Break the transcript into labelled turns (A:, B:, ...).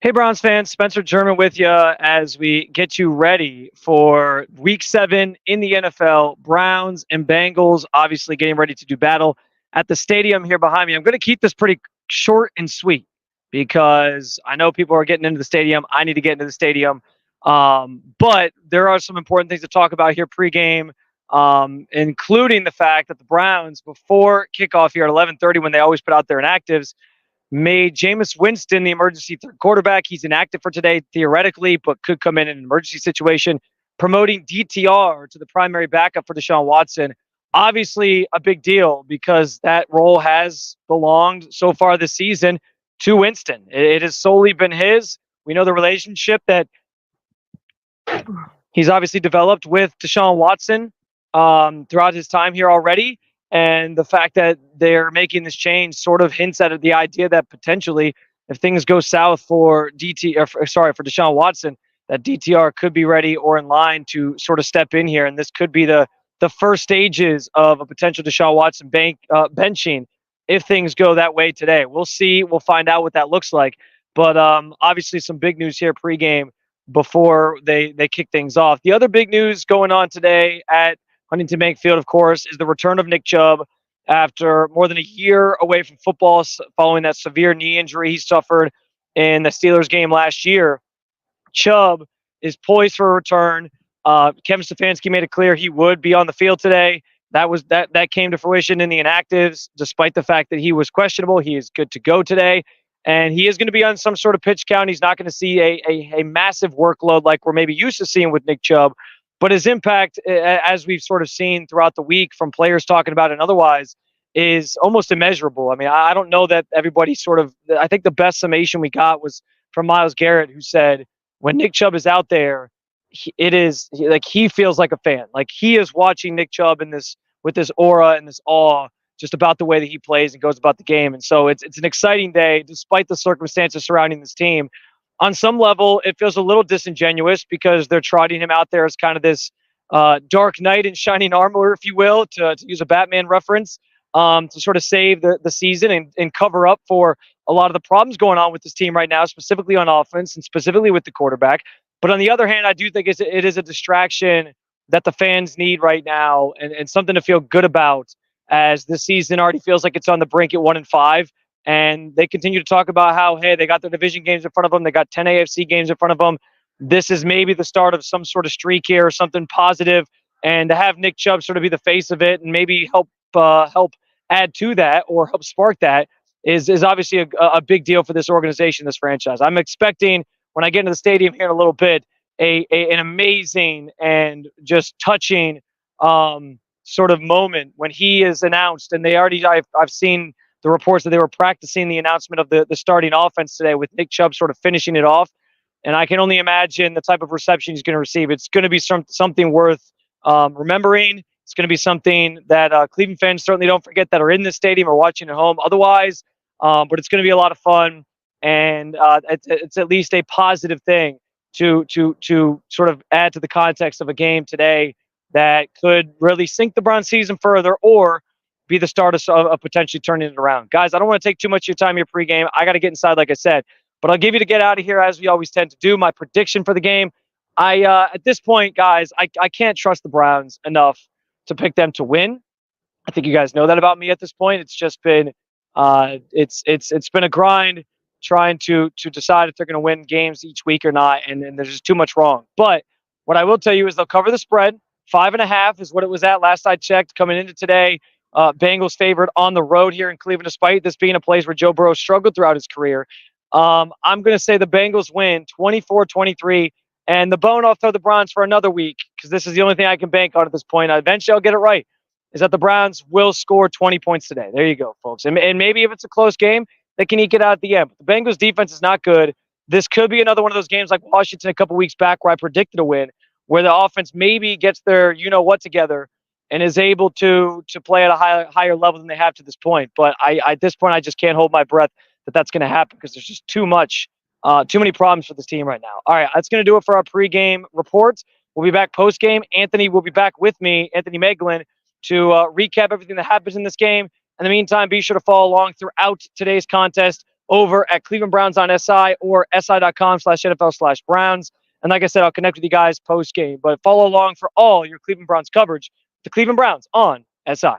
A: Hey, Browns fans, Spencer German with you as we get you ready for Week 7 in the NFL. Browns and Bengals obviously getting ready to do battle at the stadium here behind me. I'm going to keep this pretty short and sweet because I know people are getting into the stadium. I need to get into the stadium. But there are some important things to talk about here pregame, including the fact that the Browns, before kickoff here at 11:30, when they always put out their inactives, made Jameis Winston the emergency third quarterback. He's inactive for today, theoretically, but could come in an emergency situation. Promoting DTR to the primary backup for Deshaun Watson. Obviously, a big deal because that role has belonged so far this season to Winston. It has solely been his. We know the relationship that he's obviously developed with Deshaun Watson throughout his time here already. And the fact that they're making this change sort of hints at the idea that potentially, if things go south for for Deshaun Watson, that DTR could be ready or in line to sort of step in here, and this could be the first stages of a potential Deshaun Watson benching if things go that way today. We'll see. We'll find out what that looks like. But obviously, some big news here pregame before they kick things off. The other big news going on today at Huntington Bank Field, of course, is the return of Nick Chubb after more than a year away from football following that severe knee injury he suffered in the Steelers game last year. Chubb is poised for a return. Kevin Stefanski made it clear he would be on the field today. That came to fruition in the inactives, despite the fact that he was questionable. He is good to go today, and he is going to be on some sort of pitch count. He's not going to see a massive workload like we're maybe used to seeing with Nick Chubb, but his impact, as we've sort of seen throughout the week from players talking about it and otherwise, is almost immeasurable. I mean, I don't know that everybody I think the best summation we got was from Myles Garrett, who said, when Nick Chubb is out there, he feels like a fan. Like he is watching Nick Chubb with this aura and this awe just about the way that he plays and goes about the game. And so it's an exciting day, despite the circumstances surrounding this team. On some level, it feels a little disingenuous because they're trotting him out there as kind of this dark knight in shining armor, if you will, to use a Batman reference, to sort of save the season and cover up for a lot of the problems going on with this team right now, specifically on offense and specifically with the quarterback. But on the other hand, I do think it is a distraction that the fans need right now and something to feel good about, as this season already feels like it's on the brink at 1-5. And they continue to talk about how, hey, they got their division games in front of them. They got 10 AFC games in front of them. This is maybe the start of some sort of streak here or something positive. And to have Nick Chubb sort of be the face of it and maybe help add to that or help spark that is obviously a big deal for this organization, this franchise. I'm expecting, when I get into the stadium here in a little bit, an amazing and just touching sort of moment when he is announced. And I've seen the reports that they were practicing the announcement of the starting offense today with Nick Chubb sort of finishing it off. And I can only imagine the type of reception he's going to receive. It's going to be something worth remembering. It's going to be something that Cleveland fans certainly don't forget that are in this stadium or watching at home otherwise. But it's going to be a lot of fun. And it's at least a positive thing to sort of add to the context of a game today that could really sink the Browns season further or be the start of potentially turning it around. Guys, I don't want to take too much of your time here pregame. I got to get inside, like I said, but I'll give you to get out of here as we always tend to do. My prediction for the game. At this point, guys, I can't trust the Browns enough to pick them to win. I think you guys know that about me at this point. It's just been it's been a grind trying to decide if they're going to win games each week or not, and there's just too much wrong. But what I will tell you is they'll cover the spread. 5.5 is what it was at last I checked coming into today. Bengals favored on the road here in Cleveland, despite this being a place where Joe Burrow struggled throughout his career. I'm going to say the Bengals win 24-23. And the bone I'll throw the Browns for another week, because this is the only thing I can bank on at this point. Eventually I'll get it right, is that the Browns will score 20 points today. There you go, folks. And maybe if it's a close game, they can eke it out at the end. But the Bengals defense is not good. This could be another one of those games like Washington a couple weeks back where I predicted a win, where the offense maybe gets their you-know-what together and is able to play at a higher level than they have to this point. But at this point, I just can't hold my breath that that's going to happen because there's just too many problems for this team right now. All right, that's going to do it for our pregame reports. We'll be back postgame. Anthony will be back with me, Anthony Meglin, to recap everything that happens in this game. In the meantime, be sure to follow along throughout today's contest over at Cleveland Browns on SI or si.com/NFL/Browns. And like I said, I'll connect with you guys post game. But follow along for all your Cleveland Browns coverage. The Cleveland Browns on SI.